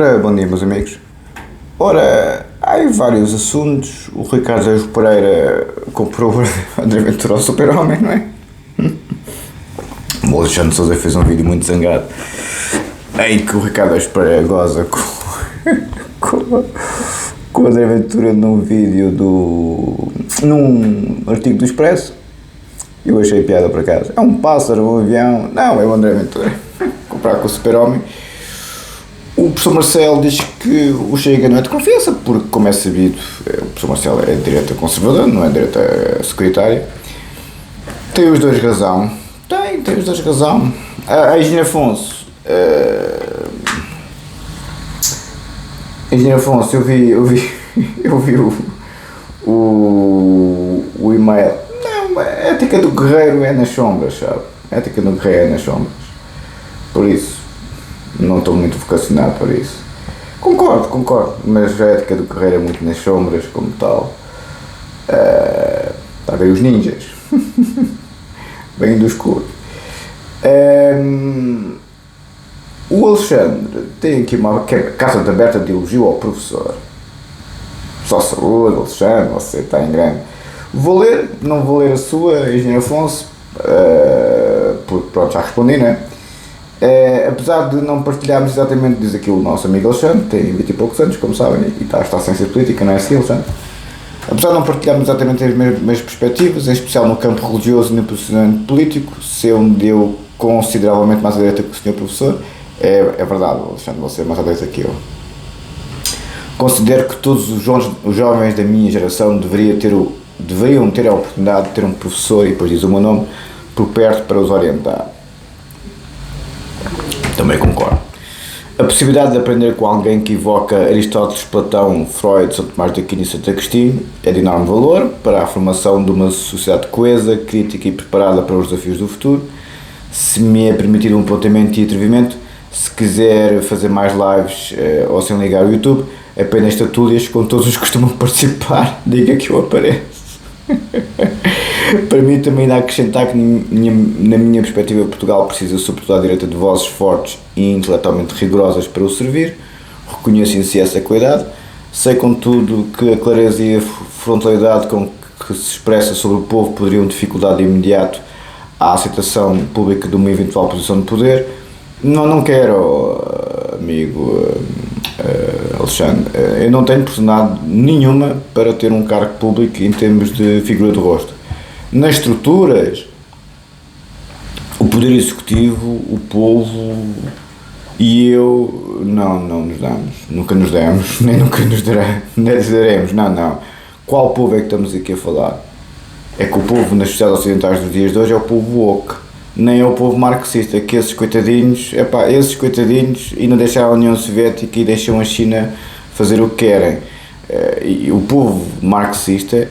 Ora, bom dia, meus amigos. Ora, há aí vários assuntos. O Ricardo Sérgio Pereira comprou o André Ventura ao Super-Homem, não é? O Alexandre Sousa fez um vídeo muito zangado em que o Ricardo Sérgio Pereira goza com o André Ventura num vídeo num artigo do Expresso. Eu achei piada por acaso. É um pássaro, um avião. Não, é o André Ventura. Comprar com o Super-Homem. O professor Marcelo diz que o Chega não é de confiança, porque, como é sabido, o professor Marcelo é de direita conservadora, não é de direita securitária. Tem os dois razão. Tem os dois razão. A Engenheiro Afonso. Engenheiro Afonso, eu vi o e-mail. Não, a ética do guerreiro é nas sombras, sabe? A ética do guerreiro é nas sombras. Por isso. Não estou muito vocacionado para isso. Concordo, mas a ética do guerreiro é muito nas sombras, como tal. Está a ver os ninjas. Bem do escuro. O Alexandre tem aqui uma carta aberta de elogio ao professor. Só saúde, Alexandre, você está em grande. Não vou ler a sua, Engenheiro Afonso, porque pronto, já respondi, não é? Apesar de não partilharmos exatamente, diz aqui o nosso amigo Alexandre, tem 20 e poucos anos, como sabem, e está a ciência política, não é assim, Alexandre? Apesar de não partilharmos exatamente as mesmas perspectivas, em especial no campo religioso e no posicionamento político, se onde eu consideravelmente mais à direita que o senhor professor, é verdade, Alexandre, você é mais à direita que eu. Considero que todos os jovens da minha geração deveriam ter a oportunidade de ter um professor, e depois diz o meu nome, por perto para os orientar. Também concordo. A possibilidade de aprender com alguém que evoca Aristóteles, Platão, Freud, São Tomás de Aquino e Santo Agostinho é de enorme valor para a formação de uma sociedade coesa, crítica e preparada para os desafios do futuro. Se me é permitido um apontamento e atrevimento, se quiser fazer mais lives ou sem ligar o YouTube, apenas tertúlias com todos os que costumam participar, diga que eu apareço. Para mim também dá a acrescentar que na minha perspectiva Portugal precisa sobretudo à direita de vozes fortes e intelectualmente rigorosas para o servir. Reconheço em si essa qualidade. Sei contudo que a clareza e a frontalidade com que se expressa sobre o povo poderiam dificultar de imediato a aceitação pública de uma eventual posição de poder. Não quero, amigo Alexandre, eu não tenho personalidade nenhuma para ter um cargo público em termos de figura de rosto. Nas estruturas, o poder executivo, o povo e eu não nos damos, nunca nos demos, nem nunca nos daremos, não. Qual povo é que estamos aqui a falar? É que o povo nas sociedades ocidentais dos dias de hoje é o povo woke, nem é o povo marxista, que esses coitadinhos ainda deixaram a União Soviética e deixam a China fazer o que querem. E o povo marxista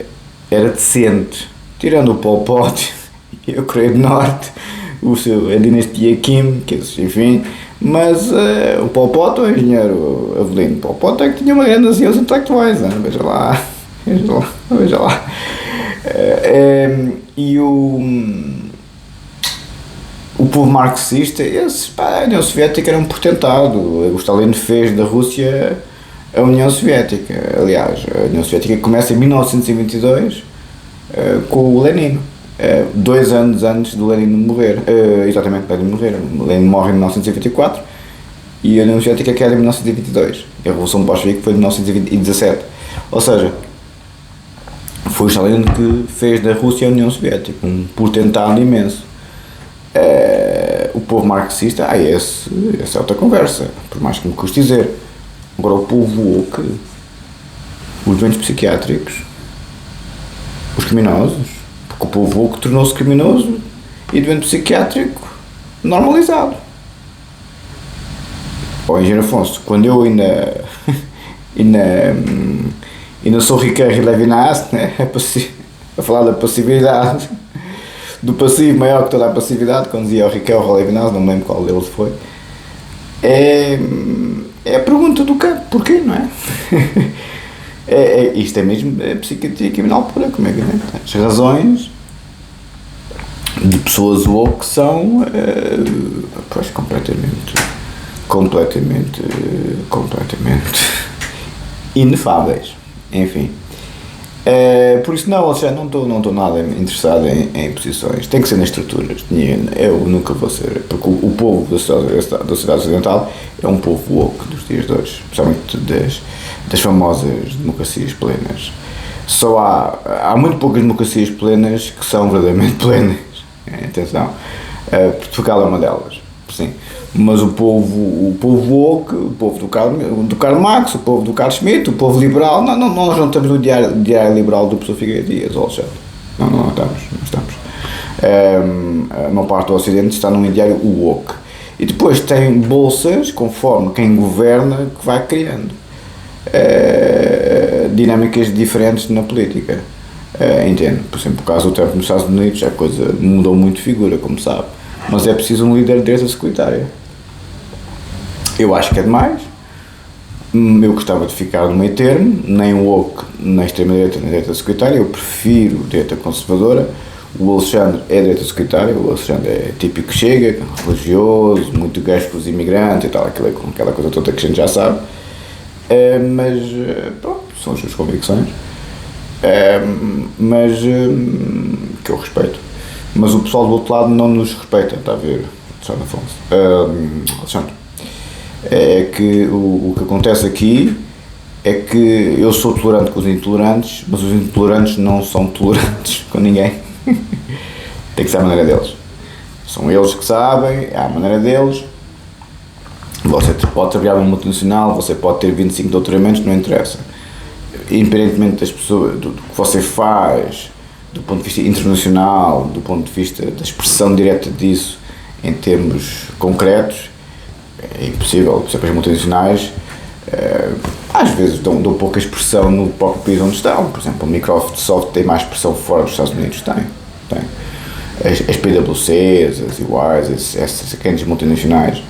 era decente, tirando o Pol Pot e a Coreia do Norte, a dinastia Kim, enfim, mas o Pol Pot, o engenheiro Avelino Pol Pot é que tinha uma grande ansiedade os intelectuais, não? Veja lá. E o povo marxista, a União Soviética era um portentado. O Stalin fez da Rússia a União Soviética. Aliás, a União Soviética começa em 1922 com o Lenin, 2 anos antes do Lenin morrer. Exatamente, Lenin morrer. Lenin morre em 1924 e a União Soviética queda em 1922. A Revolução Bolchevique foi em 1917. Ou seja, foi o Stalin que fez da Rússia a União Soviética, um portentado imenso. O povo marxista, essa é outra conversa, por mais que me custe dizer. Agora o povo woke, os doentes psiquiátricos, os criminosos, porque o povo woke tornou-se criminoso e doente psiquiátrico normalizado. Engenheiro Afonso, quando eu ainda sou Ricardo Levinas, né, a falar da passividade, do passivo maior que toda a passividade, quando dizia o Ricardo Levinas, não me lembro qual deles foi, é a pergunta do campo, porquê, não é? Isto é mesmo psiquiatria criminal pura, como é evidente. As razões de pessoas woke são completamente completamente inefáveis, enfim. Por isso não, Alexandre, não estou nada interessado em posições, tem que ser nas estruturas, eu nunca vou ser, porque o povo da sociedade ocidental é um povo woke dos dias de hoje, especialmente das famosas democracias plenas. Só há muito poucas democracias plenas que são verdadeiramente plenas, atenção, Portugal é uma delas, sim. Mas o povo woke, o povo do Karl Marx, o povo do Carl Schmitt, o povo liberal, nós não estamos no diário liberal do professor Figueiredo Dias, Alexandre. Não estamos. A maior parte do Ocidente está num diário woke. E depois tem bolsas, conforme quem governa, que vai criando dinâmicas diferentes na política. Entendo. Por exemplo, o caso do Trump nos Estados Unidos, a coisa mudou muito de figura, como sabe. Mas é preciso um líder de direita securitária. Eu acho que é demais. Eu gostava de ficar no meio termo, nem woke, nem extrema-direita, nem direita securitária. Eu prefiro direita conservadora. O Alexandre é direita securitária. O Alexandre é típico Chega, religioso, muito gajo com os imigrantes e tal, aquela coisa toda que a gente já sabe. Mas, pronto, são as suas convicções. Mas que eu respeito. Mas o pessoal do outro lado não nos respeita, está a ver, Alexandre Afonso. Alexandre, é que o que acontece aqui é que eu sou tolerante com os intolerantes, mas os intolerantes não são tolerantes com ninguém. Tem que ser a maneira deles. São eles que sabem, é a maneira deles. Você pode trabalhar numa multinacional, você pode ter 25 doutoramentos, não interessa. Independentemente das pessoas, do que você faz, do ponto de vista internacional, do ponto de vista da expressão direta disso em termos concretos, é impossível. Por exemplo, as multinacionais às vezes dão pouca expressão no próprio país onde estão. Por exemplo, a Microsoft tem mais expressão fora dos Estados Unidos, tem. As PwCs, as EYs, essas grandes multinacionais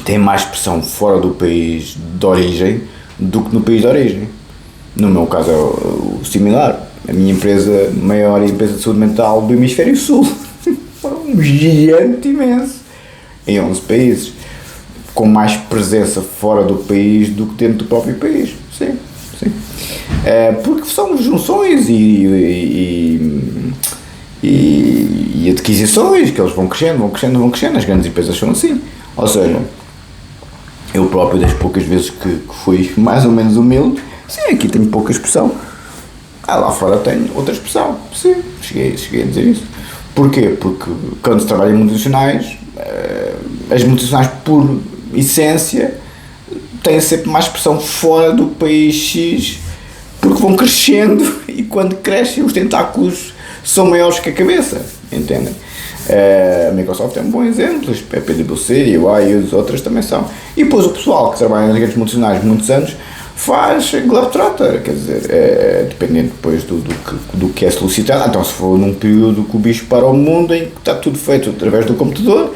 têm mais expressão fora do país de origem do que no país de origem. No meu caso é o similar. A minha empresa, maior empresa de saúde mental do Hemisfério Sul, um gigante imenso, em 11 países, com mais presença fora do país do que dentro do próprio país. Sim. Porque são junções e adquisições que eles vão crescendo, as grandes empresas são assim. Ou seja, eu próprio, das poucas vezes que fui mais ou menos humilde, sim, aqui tenho pouca expressão. Lá fora tenho outra expressão. Sim, cheguei a dizer isso. Porquê? Porque quando se trabalha em multinacionais, as multinacionais, por essência, têm sempre mais expressão fora do país X, porque vão crescendo e quando crescem os tentáculos são maiores que a cabeça, entendem? A Microsoft é um bom exemplo, a PwC, a EY e as outras também são. E depois o pessoal que trabalha nas grandes multinacionais muitos anos faz Globetrotter, quer dizer, dependendo depois do que é solicitado. Então, se for num período que o bicho para o mundo em que está tudo feito através do computador,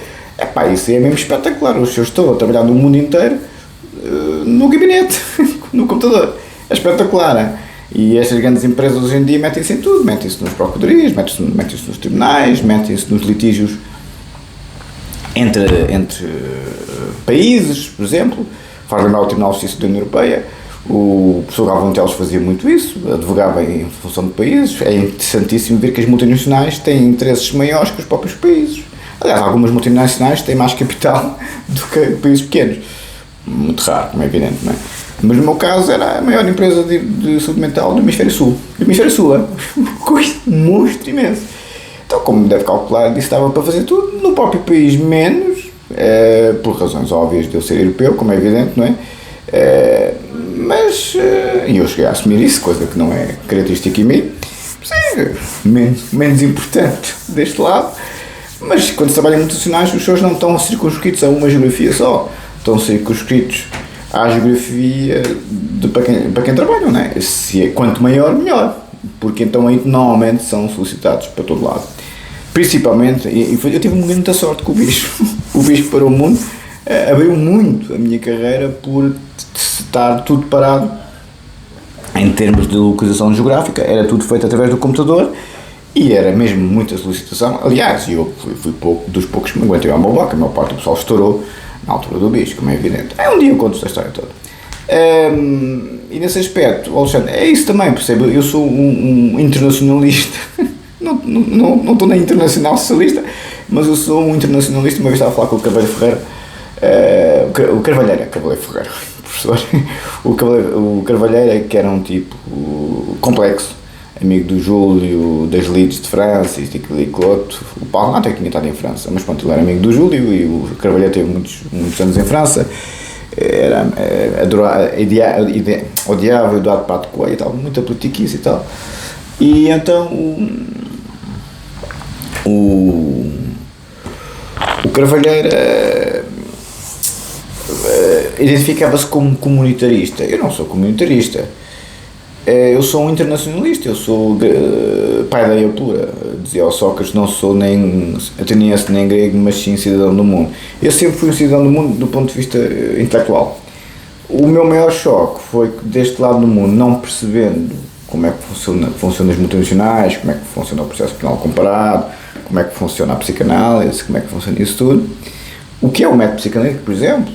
isso é mesmo espetacular. Eu estou a trabalhar no mundo inteiro no gabinete, no computador. É espetacular, hein? E estas grandes empresas hoje em dia metem-se em tudo, metem-se nas procuradorias, metem-se nos tribunais, metem-se nos litígios entre países, por exemplo. Faz lembrar o Tribunal de Justiça da União Europeia. O professor Galvão Teles fazia muito isso, advogava em função de países. É interessantíssimo ver que as multinacionais têm interesses maiores que os próprios países. Aliás, algumas multinacionais têm mais capital do que países pequenos. Muito raro, como é evidente, não é? Mas no meu caso era a maior empresa de saúde mental do Hemisfério Sul. Do Hemisfério Sul, coisa monstro imenso. Então, como deve calcular, disse que estava para fazer tudo. No próprio país, menos, por razões óbvias de eu ser europeu, como é evidente, não é? Mas eu cheguei a assumir isso, coisa que não é característica em mim. Sim, menos importante deste lado. Mas quando se trabalha em multinacionais, os shows não estão circunscritos a uma geografia só. Estão circunscritos à geografia para quem trabalha, não é? Quanto maior, melhor. Porque então aí normalmente são solicitados para todo lado. Principalmente, eu tive muita sorte com o bicho. O bicho para o mundo abriu muito a minha carreira por estar tudo parado em termos de localização geográfica. Era tudo feito através do computador E era mesmo muita solicitação. Aliás, eu fui dos poucos que me aguentei ao meu boca. A maior parte do pessoal estourou na altura do bicho, como é evidente. Um dia eu conto esta história toda. E nesse aspecto, Alexandre, é isso também, percebe? Eu sou um internacionalista. Não estou na internacional socialista, mas eu sou um internacionalista. Uma vez estava a falar com o Carvalho Ferreira, o Carvalheira Ferreira, professor, o Carvalheira, que era um tipo complexo, amigo do Júlio, das Leeds de França, e aquilo outro. O Paulo até tinha estado em França, mas pronto, ele era amigo do Júlio, e o Carvalheira teve muitos anos em França. Odiava o Eduardo Pato Coelho e tal, muita politiquice e tal. E então o Carvalheira identificava-se como comunitarista. Eu não sou comunitarista, eu sou um internacionalista, eu sou pai da pura, dizia ao Sócrates, não sou nem ateniense nem grego, mas sim cidadão do mundo. Eu sempre fui um cidadão do mundo do ponto de vista intelectual. O meu maior choque foi que deste lado do mundo, não percebendo como é que funcionam as multinacionais, como é que funciona o processo penal comparado, como é que funciona a psicanálise, como é que funciona isso tudo. O que é o método psicanalítico, por exemplo,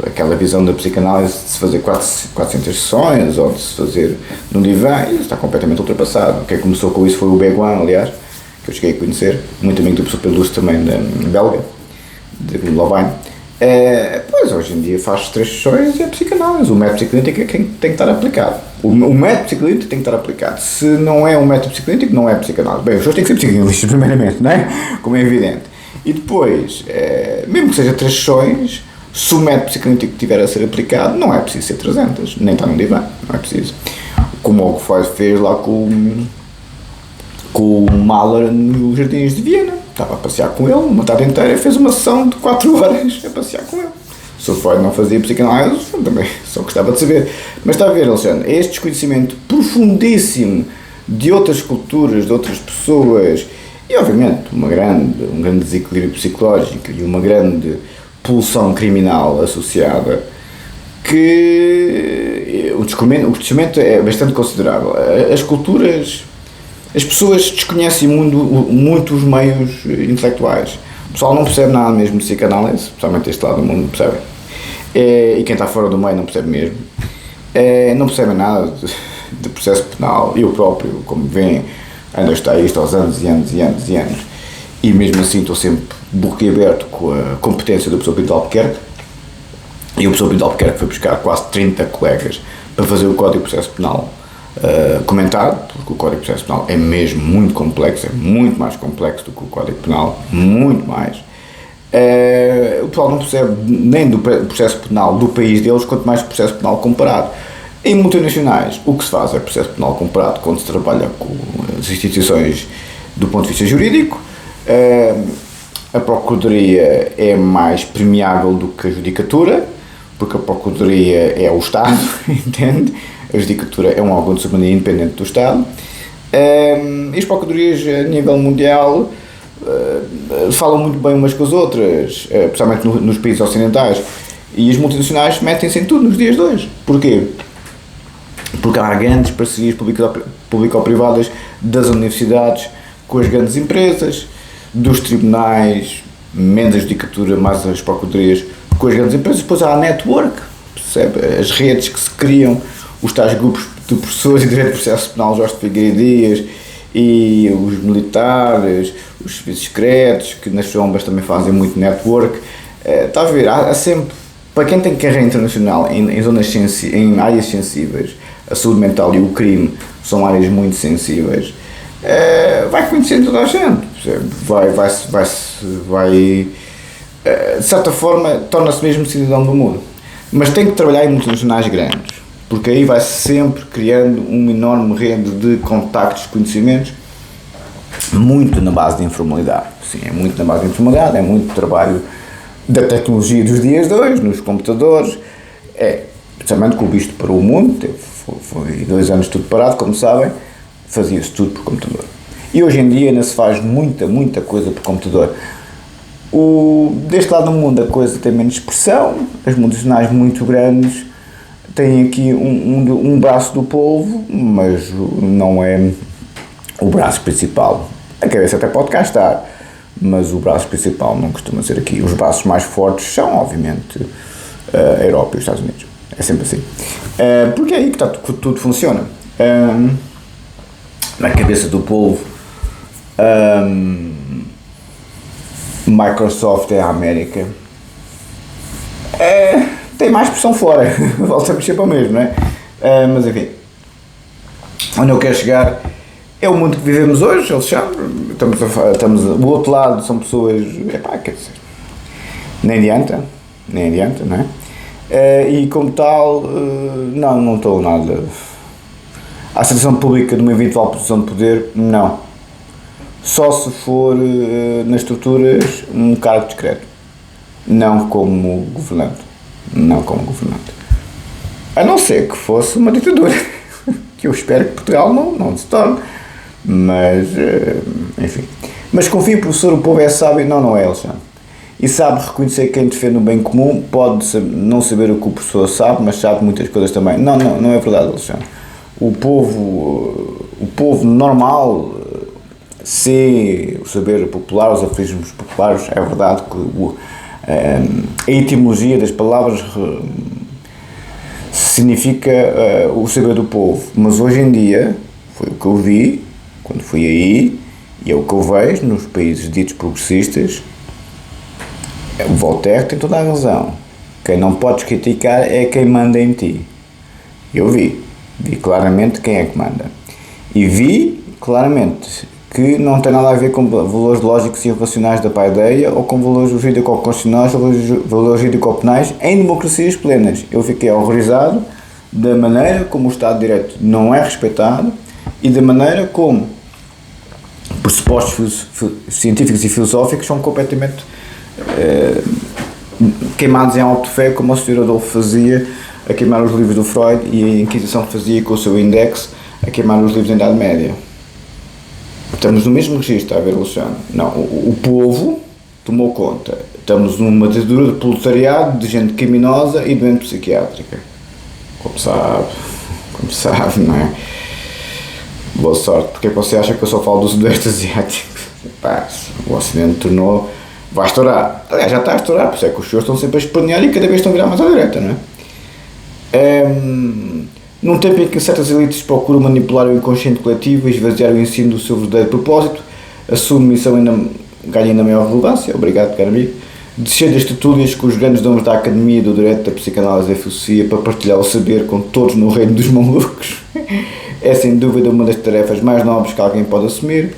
aquela visão da psicanálise de se fazer 400 sessões ou de se fazer num divã, isso está completamente ultrapassado. Quem começou com isso foi o Beguin, aliás, que eu cheguei a conhecer, muito amigo do professor Pedro Lúcio também, da belga, de Louvain. Pois, hoje em dia faz 3 sessões e é psicanálise. O método psicanalítico é quem tem que estar aplicado. O método psicanalítico tem que estar aplicado. Se não é um método psicanalítico, não é psicanálise. Bem, os pessoas têm que ser psicanalistas, primeiramente, não é? Como é evidente. E depois, mesmo que seja 3 sessões, se o método psicanalítico tiver a ser aplicado, não é preciso ser 300, nem estar num divã, não é preciso. Como o que fez lá com o Mahler nos Jardins de Viena. Estava a passear com ele uma tarde inteira e fez uma sessão de 4 horas a passear com ele. Se o Freud não fazia psicanálise, também só gostava de saber. Mas está a ver, Alexandre, este desconhecimento profundíssimo de outras culturas, de outras pessoas, e obviamente um grande desequilíbrio psicológico e uma grande pulsão criminal associada, que o desconhecimento é bastante considerável. As culturas, as pessoas desconhecem muito os meios intelectuais. O pessoal não percebe nada mesmo de psicanálise, especialmente este lado do mundo não percebe. E quem está fora do meio não percebe mesmo. Não percebe nada de processo penal. Eu próprio, como veem, ainda está isto aos anos e anos e anos e anos. E mesmo assim estou sempre boquiaberto com a competência do professor Pinto de Albuquerque. E o professor Pinto de Albuquerque foi buscar quase 30 colegas para fazer o Código de Processo Penal comentado, porque o Código de Processo Penal é mesmo muito complexo, é muito mais complexo do que o Código Penal, muito mais. O pessoal não percebe nem do processo penal do país deles, quanto mais do processo penal comparado. Em multinacionais, o que se faz é processo penal comparado quando se trabalha com as instituições do ponto de vista jurídico. A Procuradoria é mais premiável do que a Judicatura, porque a Procuradoria é o Estado, entende? A Judicatura é um órgão de soberania independente do Estado. E as Procuradorias a nível mundial falam muito bem umas com as outras, especialmente nos países ocidentais, e as multinacionais metem-se em tudo nos dias de hoje. Porquê? Porque há grandes parcerias público-privadas das universidades com as grandes empresas, dos tribunais, menos a judicatura, mais as procuradorias, com as grandes empresas. Depois há a network, percebe? As redes que se criam, os tais grupos de professores e direito de processo penal, Jorge Figueiredo Dias, e os militares, os serviços secretos, que nas sombras também fazem muito network. Está a ver, há sempre, para quem tem carreira internacional em áreas sensíveis, a saúde mental e o crime são áreas muito sensíveis, vai conhecendo toda a gente, vai de certa forma, torna-se mesmo cidadão do mundo. Mas tem que trabalhar em multinacionais grandes, porque aí vai sempre criando uma enorme rede de contactos, conhecimentos, muito na base de informalidade. Sim, é muito na base de informalidade, é muito trabalho da tecnologia dos dias de hoje, nos computadores, especialmente com o visto para o mundo, foi 2 anos tudo parado, como sabem, fazia-se tudo por computador. E hoje em dia ainda se faz muita coisa por computador. Deste lado do mundo a coisa tem menos expressão, as multinacionais muito grandes têm aqui um braço do povo, mas não é o braço principal. A cabeça até pode cá estar, mas o braço principal não costuma ser aqui. Os braços mais fortes são, obviamente, a Europa e os Estados Unidos. É sempre assim. Porque é aí que tudo funciona. Na cabeça do povo, Microsoft é a América. Tem mais pressão fora. Voltamos sempre ao mesmo, não é? Mas enfim. Onde eu quero chegar é o mundo que vivemos hoje, Alexandre. Estamos do outro lado, são pessoas. Quer dizer. Nem adianta, não é? E como tal, não estou nada. A situação pública de uma eventual posição de poder, não. Só se for nas estruturas um cargo discreto. Não como governante. A não ser que fosse uma ditadura. Que eu espero que Portugal não se torne. Mas, enfim. Mas confio, professor, o povo é sábio. Não é, Alexandre. E sabe reconhecer quem defende o bem comum. Pode não saber o que o professor sabe, mas sabe muitas coisas também. Não é verdade, Alexandre. O povo normal, se o saber popular, os aforismos populares, é verdade que a etimologia das palavras significa o saber do povo, mas hoje em dia, foi o que eu vi, quando fui aí, e é o que eu vejo nos países ditos progressistas, o Voltaire tem toda a razão. Quem não podes criticar é quem manda em ti. Eu vi claramente quem é que manda. E vi claramente que não tem nada a ver com valores lógicos e racionais da paideia ou com valores jurídico-constitucionais ou valores jurídico-penais em democracias plenas. Eu fiquei horrorizado da maneira como o Estado de Direito não é respeitado e da maneira como pressupostos científicos e filosóficos são completamente queimados em alto fé, como o Sr. Adolfo fazia a queimar os livros do Freud e a Inquisição fazia com o seu index a queimar os livros da Idade Média. Estamos no mesmo registro, está a ver, Luciano? Não, o povo tomou conta. Estamos numa ditadura de proletariado, de gente criminosa e doente psiquiátrica. Como sabe, não é? Boa sorte, porque é que você acha que eu só falo do Sudeste Asiático? O Ocidente vai estourar. Aliás, já está a estourar, por isso é que os senhores estão sempre a espernear e cada vez estão a virar mais à direita, não é? Num tempo em que certas elites procuram manipular o inconsciente coletivo e esvaziar o ensino do seu verdadeiro propósito, a sua missão ganha ainda maior relevância, obrigado, caro amigo, descer das tertúlias com os grandes nomes da academia, do direito, da psicanálise e da filosofia para partilhar o saber com todos no reino dos malucos. É sem dúvida uma das tarefas mais nobres que alguém pode assumir.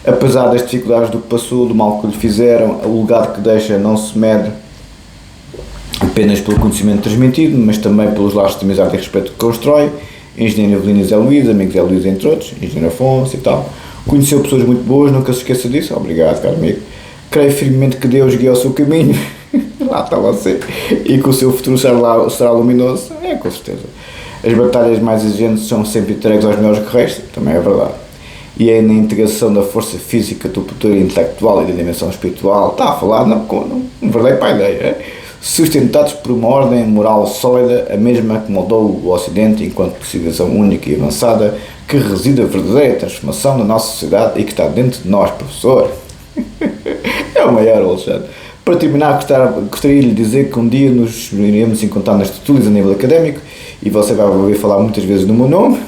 Apesar das dificuldades do que passou, do mal que lhe fizeram, o legado que deixa não se mede apenas pelo conhecimento transmitido, mas também pelos laços de amizade e respeito que constrói. Engenheiro Evelino Zé Luís, amigo Zé Luís, entre outros, engenheiro Afonso e tal. Conheceu pessoas muito boas, nunca se esqueça disso, obrigado, caro amigo. Creio firmemente que Deus guia o seu caminho, lá está você, e que o seu futuro será luminoso, com certeza. As batalhas mais exigentes são sempre entregues aos melhores guerreiros, também é verdade. E é na integração da força física, do poder intelectual e da dimensão espiritual, está a falar na verdade para a ideia, sustentados por uma ordem moral sólida, a mesma que moldou o Ocidente enquanto civilização única e avançada, que reside a verdadeira transformação da nossa sociedade e que está dentro de nós, professor. É o maior, Alexandre. Para terminar, gostaria de lhe dizer que um dia nos iremos encontrar nas tertúlias a nível académico e você vai ouvir falar muitas vezes no meu nome.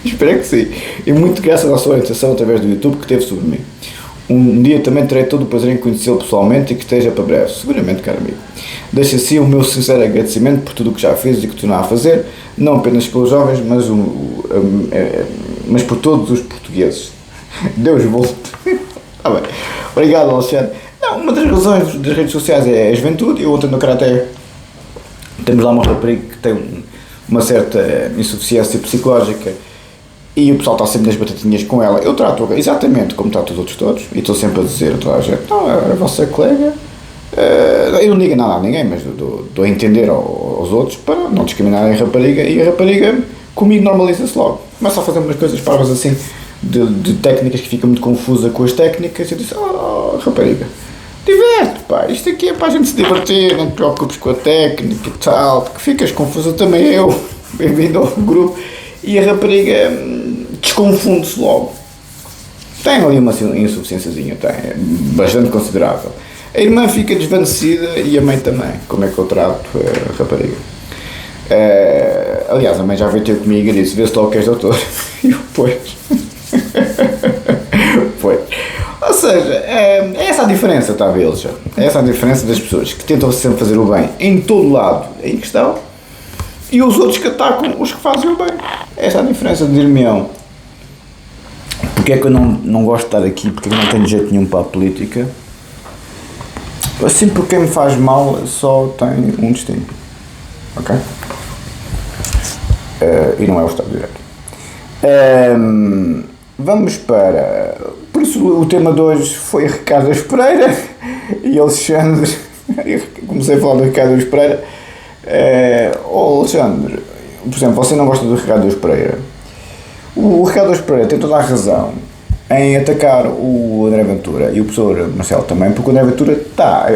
Espero que sim. E muito graças à sua orientação através do YouTube que teve sobre mim. Um dia também terei todo o prazer em conhecê-lo pessoalmente e que esteja para breve, seguramente, caro amigo. Deixo assim o meu sincero agradecimento por tudo o que já fiz e que continuar a fazer, não apenas pelos jovens, mas por todos os portugueses. Deus volte. Tá bem. Obrigado, Alexandre. Não, uma das razões das redes sociais é a juventude. Eu ontem no Karaté temos lá uma rapariga que tem uma certa insuficiência psicológica e o pessoal está sempre nas batatinhas com ela. Eu trato exatamente como trato os outros todos e estou sempre a dizer a toda a gente, não, a vossa colega, eu não digo nada a ninguém, mas dou a entender aos outros para não discriminarem a rapariga e a rapariga comigo normaliza-se logo. Começa a fazer umas coisas parvas assim de técnicas que fica muito confusa com as técnicas e eu disse, rapariga, diverte, pá, isto aqui é para a gente se divertir, não te preocupes com a técnica e tal, que ficas confusa também eu, bem-vindo ao grupo. E a rapariga desconfunde-se logo. Tem ali uma insuficiênciazinha, tem, bastante considerável. A irmã fica desvanecida e a mãe também. Como é que eu trato a rapariga? Aliás, a mãe já veio ter comigo e disse: vê se logo que és doutor. E eu, pois. Pois. Ou seja, é essa a diferença, está a ver, já. É essa a diferença das pessoas que tentam sempre fazer o bem em todo lado em questão e os outros que atacam os que fazem o bem. Essa é a diferença de Irmião. Porque é que eu não gosto de estar aqui? Porque eu não tenho jeito nenhum para a política? Assim, porque quem me faz mal só tem um destino. Ok? E não é o Estado de Direito. Vamos para... Por isso o tema de hoje foi Ricardo Pereira e Alexandre. Eu comecei a falar do Ricardo Pereira. Alexandre, por exemplo, você não gosta do Ricardo Pereira. O Ricardo Pereira tem toda a razão em atacar o André Ventura e o professor Marcelo também, porque o André Ventura está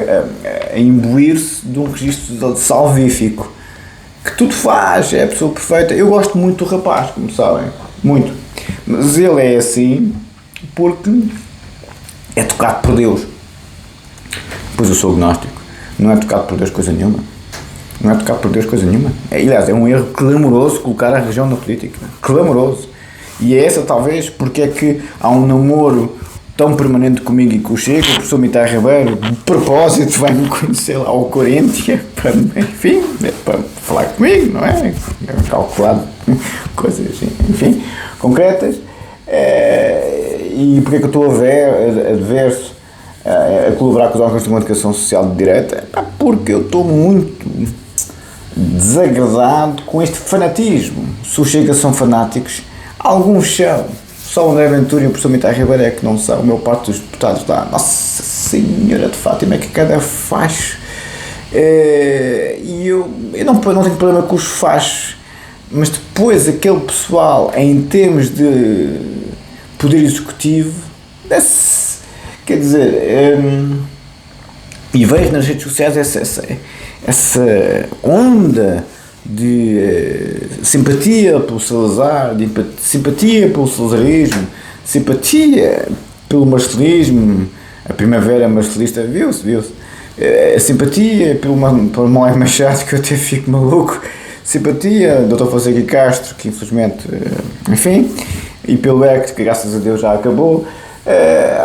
a imbuir-se de um registro salvífico, que tudo faz, é a pessoa perfeita. Eu gosto muito do rapaz, como sabem, muito, mas ele é assim porque é tocado por Deus. Pois eu sou agnóstico, não é tocado por Deus coisa nenhuma. Não é tocado por Deus coisa nenhuma. Aliás, é um erro clamoroso colocar a religião na política, clamoroso. E é essa talvez porque é que há um namoro tão permanente comigo e com o Chico. O professor Mitar Ribeiro, de propósito, vai-me conhecer lá ao Corinthians para, enfim, para falar comigo, não é? Calculado, coisas, enfim, concretas. E porque é que eu estou adverso a colaborar com os órgãos de comunicação social de direita? Porque eu estou muito desagradado com este fanatismo. Se os Chega são fanáticos, alguns são. Só o André Ventura e o professor Mitar Ribeiro é que não são. A maior parte dos deputados lá, Nossa Senhora de Fátima, é que cada facho. E eu não tenho problema com os fachos, mas depois aquele pessoal, em termos de poder executivo, quer dizer, e vejo nas redes sociais essa onda de simpatia pelo Salazar, de simpatia pelo salazarismo, simpatia pelo marcelismo, a primavera marcelista, viu-se, a simpatia pelo Moé Machado, que eu até fico maluco, simpatia do Dr. Fonseca Castro, que infelizmente, enfim, e pelo ECT, que graças a Deus já acabou.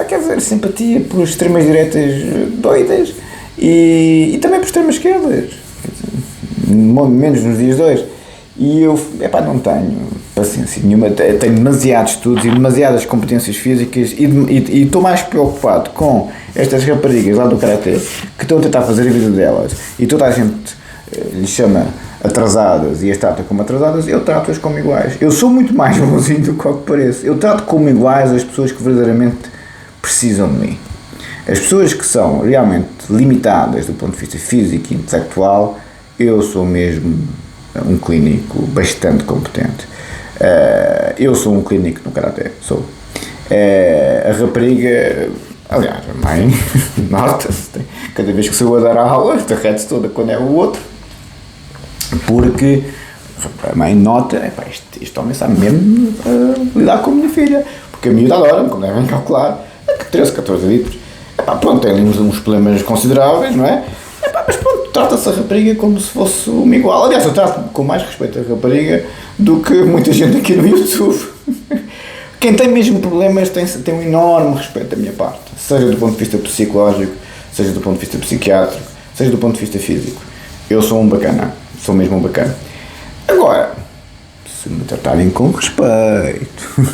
Quer dizer, simpatia por extremas direitas doidas e também por extremas esquerdas, menos nos dias de hoje. E eu, não tenho paciência nenhuma, tenho demasiados estudos e demasiadas competências físicas e estou mais preocupado com estas raparigas lá do Karatê que estão a tentar fazer a vida delas e toda a gente lhes chama atrasadas e as trata como atrasadas. Eu trato-as como iguais. Eu sou muito mais bonzinho do que pareço. Eu trato como iguais as pessoas que verdadeiramente precisam de mim. As pessoas que são realmente limitadas do ponto de vista físico e intelectual, eu sou mesmo um clínico bastante competente. Eu sou um clínico no Karaté, sou. A rapariga, aliás, a mãe, nota-se, cada vez que sou a dar a aula, derrete-se toda quando é o outro, porque a mãe nota, este homem sabe mesmo lidar com a minha filha, porque a miúda adora-me, como devem calcular, 13, 14 litros. Pronto, tem uns problemas consideráveis, não é? Mas pronto, trata-se a rapariga como se fosse uma igual. Aliás, eu trato com mais respeito a rapariga do que muita gente aqui no YouTube. Quem tem mesmo problemas tem um enorme respeito da minha parte, seja do ponto de vista psicológico, seja do ponto de vista psiquiátrico, seja do ponto de vista físico. Eu sou um bacana, sou mesmo um bacana. Agora, se me tratarem com respeito,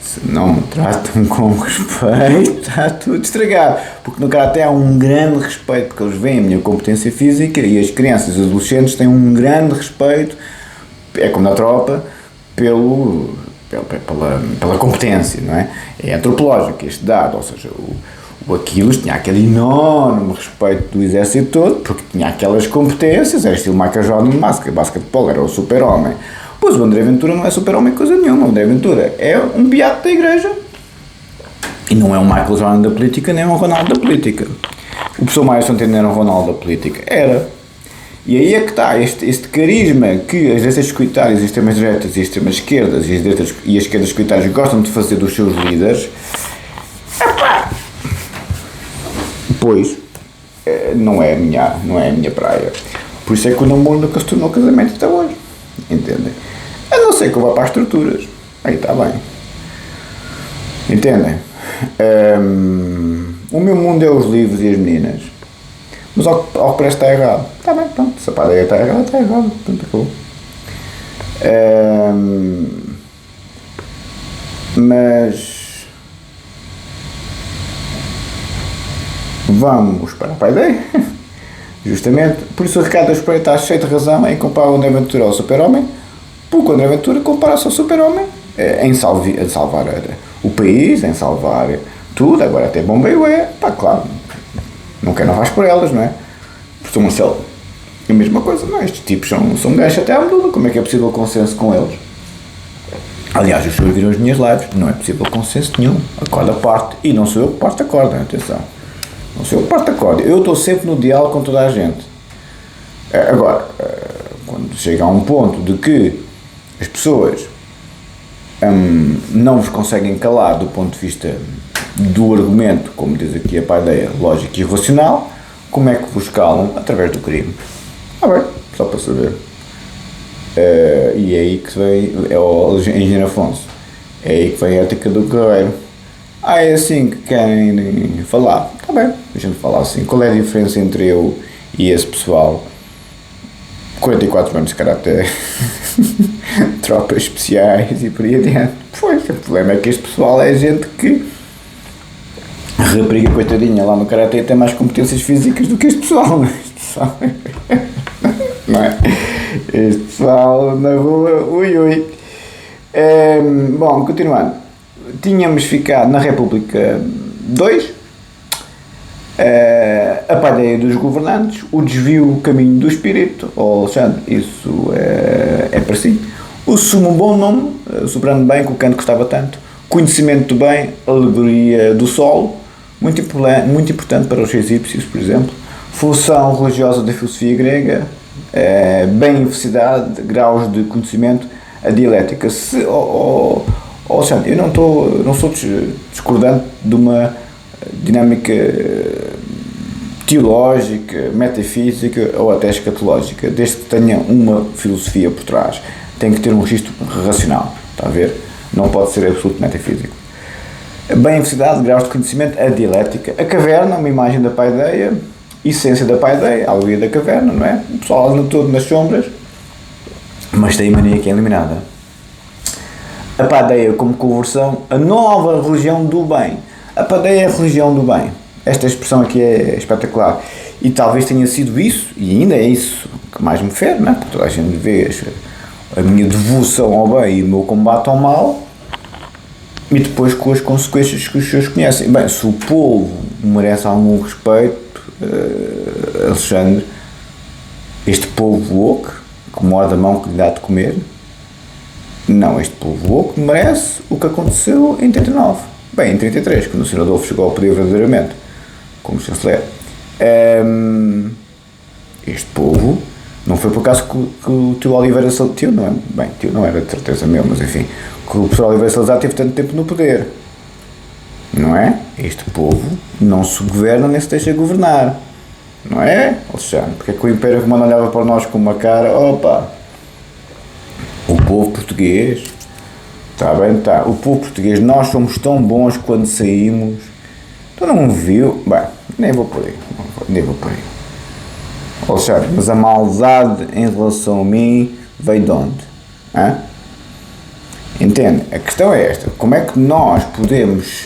se não me tratam com respeito, está tudo estragado. Porque no Karaté há um grande respeito, porque eles veem a minha competência física e as crianças e os adolescentes têm um grande respeito, é como na tropa, pela competência, não é? É antropológico este dado, ou seja, o Aquiles tinha aquele enorme respeito do exército todo, porque tinha aquelas competências, era estilo Michael Jordan de basquetebol, era o super-homem. Pois o André Ventura não é super-homem coisa nenhuma. O André Ventura é um beato da igreja e não é um Michael Jordan da política, nem um Ronaldo da política. O professor Mário Centeno era um Ronaldo da política, era. E aí é que está este carisma que as direitas securitárias, as extremas direitas e as extremas esquerdas e as esquerdas securitárias gostam de fazer dos seus líderes. Epá! Pois, não é a minha praia. Por isso é que o namoro nunca se tornou casamento até hoje. Entendem? A não ser que eu vá para as estruturas. Aí está bem. Entendem? O meu mundo é os livros e as meninas. Mas ao que parece está errado. Está bem, pronto. Se a padaria está errada, está errado. Pronto, acabou. Mas vamos para a paideia. Justamente. Por isso o Ricardo Espreito está cheio de razão em comparar o André Ventura ao Super-Homem, porque o André Ventura compara-se ao Super-Homem em salvar o país, em salvar tudo. Agora até bombeiro pá, claro, não quer não vais por elas, não é? Porque Marcelo, a mesma coisa, não é? Estes tipos são gajos até à medula, como é que é possível consenso com eles? Aliás, os senhores viram as minhas lives, não é possível consenso nenhum, a corda parte, e não sou eu que parto a corda, atenção. Não sei, eu parto da corda. Eu estou sempre no diálogo com toda a gente. Agora, quando chega a um ponto de que as pessoas não vos conseguem calar do ponto de vista do argumento, como diz aqui a paideia, lógica e racional, como é que vos calam? Através do crime. Bem, só para saber. E é aí que vem, é o engenheiro Afonso, é aí que vem a ética do carreiro. É assim que querem falar. Está bem, deixa-me falar assim. Qual é a diferença entre eu e esse pessoal? 44 anos de karatê, tropas especiais e por aí adiante. Pois, o problema é que este pessoal é gente que, a rapariga coitadinha lá no karatê tem mais competências físicas do que este pessoal, não é? Este pessoal, não é? Este pessoal na rua, ui. Bom, continuando. Tínhamos ficado na República 2, a paideia dos governantes, o desvio, o caminho do espírito, Alexandre, isso é para si. O sumo bom nome, sobrando bem, com o canto que gostava tanto, conhecimento do bem, alegoria do solo, muito importante para os egípcios, por exemplo, função religiosa da filosofia grega, bem-felicidade, graus de conhecimento, a dialética. Alexandre, eu não sou discordante de uma dinâmica teológica, metafísica ou até escatológica, desde que tenha uma filosofia por trás. Tem que ter um registro racional, está a ver? Não pode ser absoluto metafísico. Bem-felicidade, graus de conhecimento, a dialética, a caverna, uma imagem da paideia, essência da paideia, a alegoria da caverna, não é? O pessoal anda todo nas sombras, mas tem a mania que é eliminada. A paideia como conversão, a nova religião do bem. A paideia é a religião do bem. Esta expressão aqui é espetacular. E talvez tenha sido isso, e ainda é isso que mais me fere, não é? Porque toda a gente vê a minha devoção ao bem e o meu combate ao mal, e depois com as consequências que os senhores conhecem. Bem, se o povo merece algum respeito, Alexandre, este povo woke, que morde a mão que lhe dá de comer, não, este povo woke merece o que aconteceu em 39. Bem, em 33, quando o Sr. Adolfo chegou ao poder verdadeiramente, como chanceler. Este povo, não foi por acaso que o tio Oliveira Salazar, tio não era de certeza meu, mas enfim, que o professor Oliveira Salazar teve tanto tempo no poder, não é? Este povo não se governa nem se deixa governar, não é, Alexandre? Porque é que o Império Romano olhava para nós com uma cara, opa, o povo português, está bem, está, o povo português, nós somos tão bons quando saímos, tu não viu, bem, nem vou por aí. Alexandre, mas a maldade em relação a mim vem de onde? Hã? Entende? A questão é esta, como é que nós podemos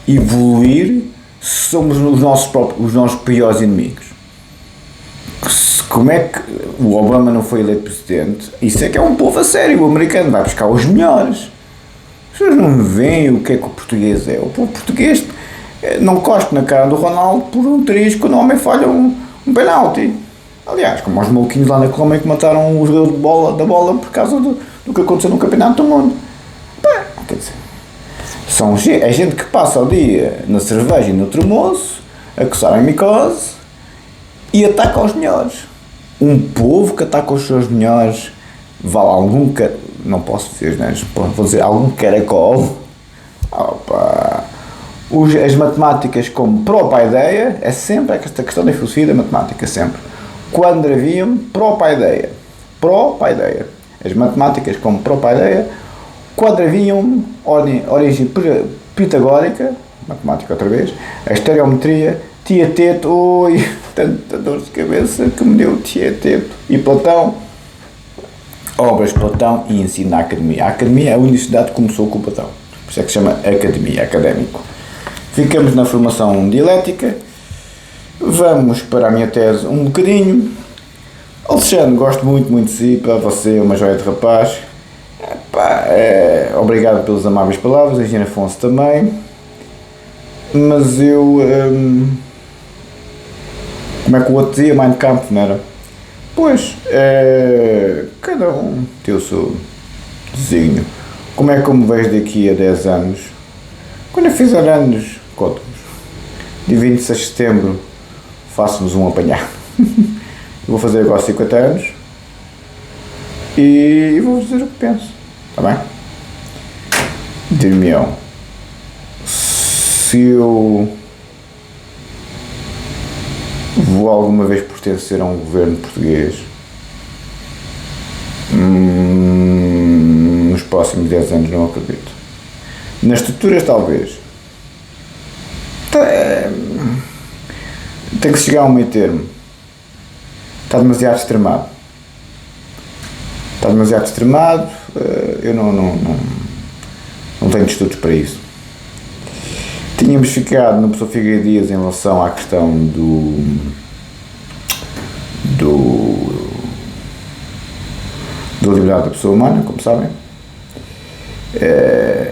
evoluir se somos os nossos piores inimigos? Como é que o Obama não foi eleito presidente? Isso é que é um povo a sério, o americano vai buscar os melhores. As pessoas não veem o que é que o português é. O povo português não cospe na cara do Ronaldo por um triz quando o homem falha um penalti. Aliás, como os maluquinhos lá na Colômbia que mataram o jogador da bola por causa do que aconteceu no Campeonato do Mundo. Quer dizer, é gente que passa o dia na cerveja e no tremoço, a coçar a micose e ataca aos melhores. Um povo que ataca os seus melhores vale algum não posso dizer, né? Vou dizer algum caracol. Opa. As matemáticas como própria ideia é sempre esta questão da filosofia da matemática, sempre. Quando haviam própria ideia. As matemáticas como própria ideia, quando haviam origem pitagórica, matemática outra vez, a estereometria, Tieteto, ui, tanta dor de cabeça que me deu Tieteto. E Platão, obras de Platão e ensino na academia. A academia é a universidade que começou com o Platão, por isso é que se chama academia, académico. Ficamos na formação dialética, vamos para a minha tese um bocadinho. Alexandre, gosto muito de si, para você é uma joia de rapaz. Obrigado pelas amáveis palavras, Engenheiro Afonso também, mas eu, como é que o outro dizia, Mein Kampf, não era? Pois, cada um tem o seu desenho. Como é que eu me vejo daqui a 10 anos? Quando eu fizer anos, conto-vos. Dia 26 de setembro, faço-vos um apanhado. Eu vou fazer agora 50 anos e vou dizer o que penso, está bem? Dir-me-ão, se eu vou alguma vez pertencer a um governo português, nos próximos 10 anos não acredito. Nas estruturas talvez. Tem que chegar a um meio termo. Está demasiado extremado. Eu não tenho estudos para isso. Tínhamos ficado no professor Figueiredo Dias em relação à questão da liberdade da pessoa humana, como sabem,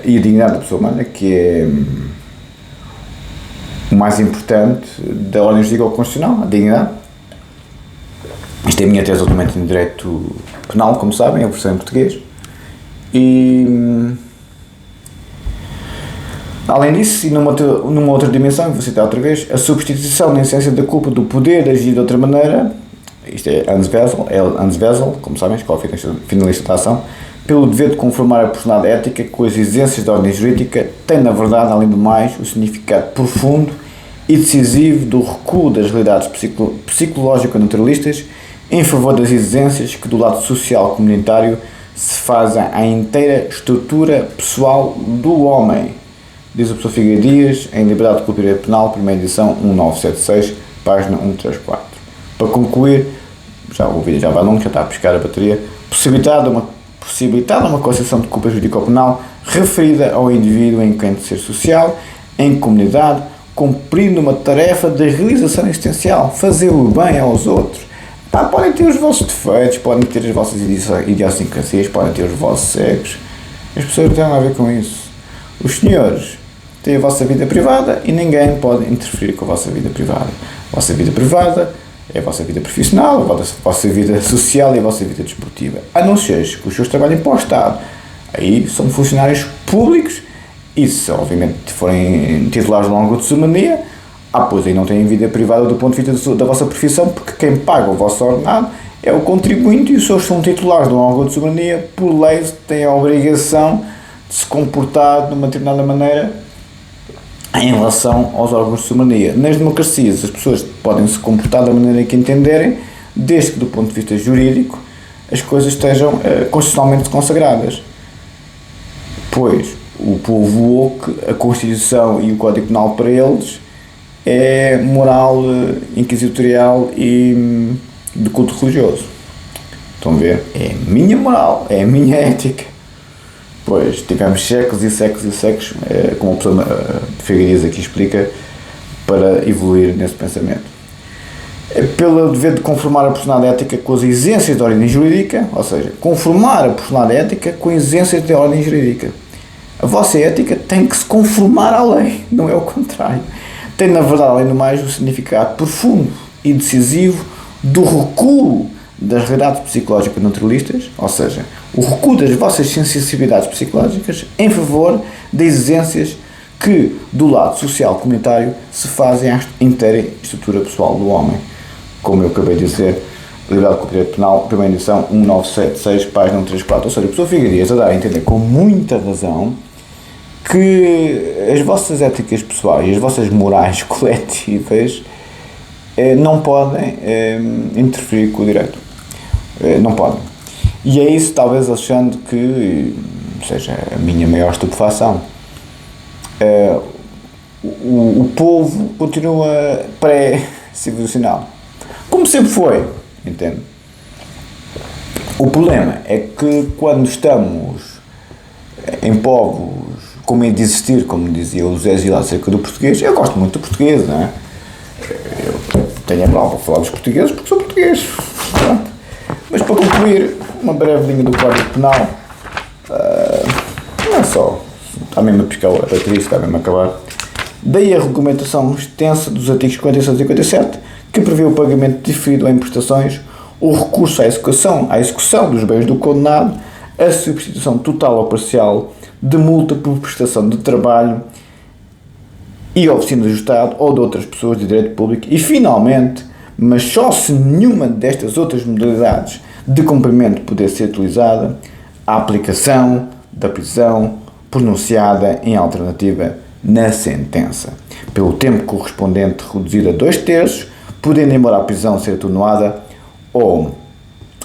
e a dignidade da pessoa humana, que é o mais importante da ordem jurídica constitucional, a dignidade. Isto é a minha tese ultimamente em Direito Penal, como sabem, a versão em português. E, além disso, e numa outra dimensão, vou citar outra vez, a substituição da essência da culpa do poder de agir de outra maneira, isto é Hans Wessel, como sabem, Escola Finalista da Ação, pelo dever de conformar a personalidade ética com as exigências da ordem jurídica, tem, na verdade, além do mais, o significado profundo e decisivo do recuo das realidades psicológico-naturalistas em favor das exigências que, do lado social comunitário, se fazem à inteira estrutura pessoal do homem. Diz o professor Figueiredo Dias, em Liberdade de Culpa e Direito Penal, primeira edição, 1976, página 134. Para concluir, o vídeo já vai longo, já está a pescar a bateria, possibilitada uma concepção de culpa jurídico-penal referida ao indivíduo enquanto ser social, em comunidade, cumprindo uma tarefa de realização existencial, fazer o bem aos outros. Podem ter os vossos defeitos, podem ter as vossas idiosincrasias, podem ter os vossos cegos. As pessoas não têm nada a ver com isso. Os senhores têm a vossa vida privada e ninguém pode interferir com a vossa vida privada. A vossa vida privada é a vossa vida profissional, a vossa vida social e a vossa vida desportiva. A não ser que os seus trabalhem para o Estado. Aí são funcionários públicos e, se obviamente forem titulares de longa desumania, pois aí não têm vida privada do ponto de vista da vossa profissão, porque quem paga o vosso ordenado é o contribuinte e os seus são titulares de longa desumania, por lei têm a obrigação de se comportar de uma determinada maneira em relação aos órgãos de soberania. Nas democracias as pessoas podem se comportar da maneira que entenderem, desde que do ponto de vista jurídico as coisas estejam constitucionalmente consagradas. Pois o povo woke, a Constituição e o Código Penal para eles é moral inquisitorial e de culto religioso. Estão a ver? É a minha moral, é a minha ética. Pois tivemos séculos e séculos e séculos, como a pessoa de Figueiredo aqui explica, para evoluir nesse pensamento. Pelo dever de conformar a personalidade ética com as exigências da ordem jurídica, ou seja, conformar a personalidade ética com as exigências da ordem jurídica. A vossa ética tem que se conformar à lei, não é o contrário. Tem, na verdade, além do mais, o significado profundo e decisivo do recuo das realidades psicológicas naturalistas, ou seja, o recuo das vossas sensibilidades psicológicas em favor de exigências que, do lado social comunitário, se fazem à inteira estrutura pessoal do homem. Como eu acabei de dizer, Liberdade com o Direito Penal, primeira edição, 1976, página 134. Ou seja, o professor Figueiredo a dar a entender com muita razão que as vossas éticas pessoais, as vossas morais coletivas não podem interferir com o direito. Não podem. E é isso, talvez, Alexandre, que seja a minha maior estupefação. O povo continua pré-civilizacional, como sempre foi, entende? O problema é que quando estamos em povos com medo de existir, como dizia o José Gil acerca do português, eu gosto muito do português, não é? Eu tenho a prova para falar dos portugueses porque sou português. Pronto. Mas para concluir, uma breve linha do Código Penal, não é só, está mesmo a piscar a triste, está mesmo a acabar. Daí a regulamentação extensa dos artigos 56 e 57, que prevê o pagamento diferido em prestações, o recurso à execução dos bens do condenado, a substituição total ou parcial de multa por prestação de trabalho e oficina do Estado ou de outras pessoas de direito público e, finalmente, mas só se nenhuma destas outras modalidades de cumprimento puder ser utilizada, a aplicação da prisão pronunciada em alternativa na sentença, pelo tempo correspondente reduzido a 2/3, podendo embora a prisão ser atenuada ou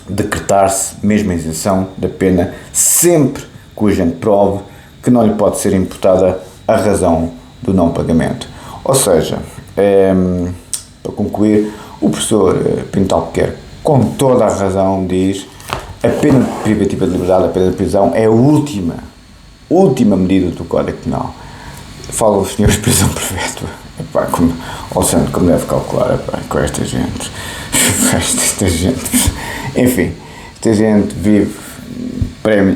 decretar-se mesmo a isenção da pena, sempre que o agente prove que não lhe pode ser imputada a razão do não pagamento. Ou seja, para concluir, o professor Pinto Albuquerque, com toda a razão, diz a pena privativa de liberdade, a pena de prisão, é a última medida do Código Penal. Fala os senhores de prisão perpétua. Como deve calcular, com esta gente. Enfim, esta gente vive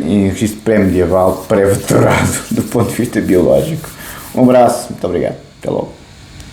em registro pré-medieval, pré-veterado, do ponto de vista biológico. Um abraço, muito obrigado. Até logo.